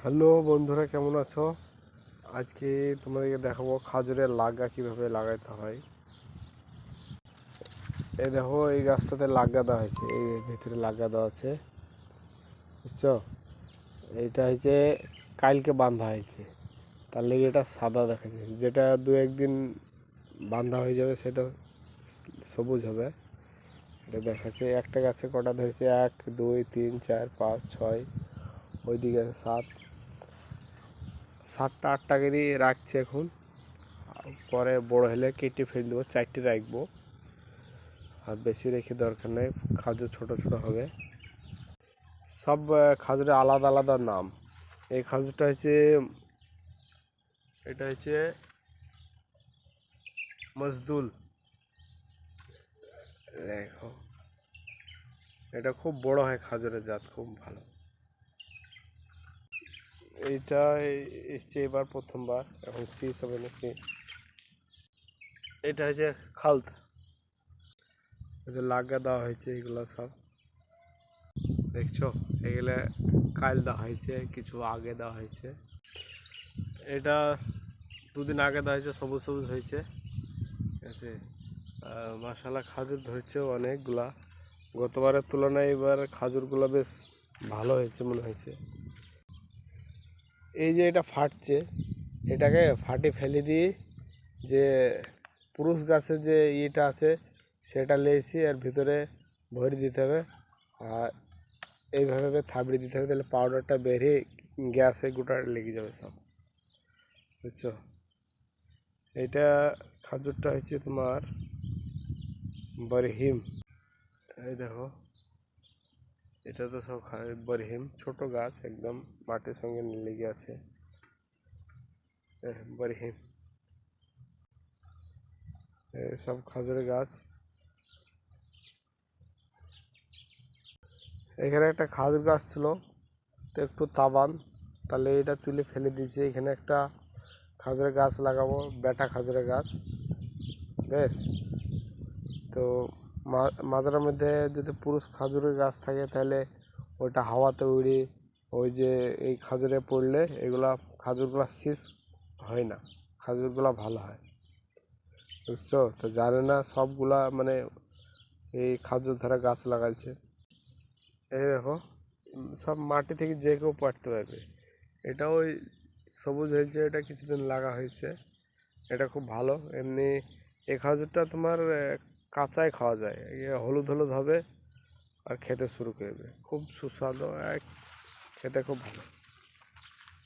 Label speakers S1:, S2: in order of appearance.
S1: Hello বন্ধুরা, কেমন আছো? আজকে তোমাদেরকে দেখাবো খাজুরের লাগা কিভাবে লাগাইতে হয়। এই দেখো, এই গাছটাতে লাগা দেওয়া হয়েছে, এই ভিতরে লাগা দেওয়া আছে, বুঝছো? এইটা হচ্ছে কালকে বাঁধা হয়েছে, তার লেগে এটা সাদা দেখাচ্ছে। যেটা দু একদিন বাঁধা হয়ে যাবে সেটা সবুজ হবে। এটা দেখাচ্ছে একটা গাছে কটা ধরেছে, 1 2 3 4 5 6, ওইদিকে 7টা 8টা করে রাখছে এখন। পরে বড় হলে কেটে ফেলে দেবো, 4টে রাখবো, আর বেশি রেখে দরকার নেই, খাজুর ছোট ছোট হবে। সব খাজুরের আলাদা আলাদা নাম। এই খাজুরটা হচ্ছে, এটা হচ্ছে মজদুল। দেখো, এটা খুব বড় হয়, খাজুরের জাত খুব ভালো। এইটা এসছে এবার প্রথমবার, এখন শীষ হবে নাকি। এটা হচ্ছে খালত, লাগা দেওয়া হয়েছে, এগুলো সব দেখছো। এগুলো কাল দেওয়া হয়েছে, কিছু আগে দেওয়া হয়েছে। এটা দুদিন আগে দেওয়া হয়েছে, সবুজ সবুজ হয়েছে, ঠিক আছে। মাশাআল্লাহ খাজুর ধরছে অনেকগুলা। গতবারের তুলনায় এবার খাজুরগুলো বেশ ভালো হয়েছে মনে হয়েছে। এই যে এটা ফাটছে, এটাকে ফাটে ফেলে দিয়ে যে পুরুষ গাছের যে ইয়েটা আছে সেটা লেছি এর ভিতরে ভরে দিতে হবে, আর এইভাবে থাবড়ে দিতে হবে, তাহলে পাউডারটা বেরিয়ে গ্যাসে গোটা লেগে যাবে সব, বুঝছো? এটা খাজুরটা হচ্ছে তোমার বরহিম। এই দেখো, এটা তো সব বরহিম, ছোট গাছ, একদম মাটির সঙ্গে লেগে আছে। বরহিম সব খাজুরের গাছ। এখানে একটা খাজুর গাছ ছিল, তো একটু তাবান, তাহলে এটা তুলে ফেলে দিয়েছি। এখানে একটা খাজুরের গাছ লাগাবো, বেটা খাজুরের গাছ, বেশ। তো মাজারের মধ্যে যদি পুরুষ খাজুরের গাছ থাকে তাহলে ওইটা হাওয়াতে উড়ে, ওই যে এই খাজুরে পড়লে এগুলা খাজুরগুলা শীষ হয় না, খাজুরগুলা ভালো হয়, বুঝছো? তো জানে না সবগুলা, মানে এই খাজুর ধারা গাছ লাগাইছে। এই দেখো, সব মাটি থেকে যে কেউ পারতে পারবে। এটা ওই সবুজ হয়েছে, এটা কিছুদিন লাগা হয়েছে, এটা খুব ভালো। এমনি এই খাজুরটা তোমার কাঁচাই খাওয়া যায়, হলুদ হলুদ হবে আর খেতে শুরু করবে, খুব সুস্বাদু, খেতে খুব ভালো।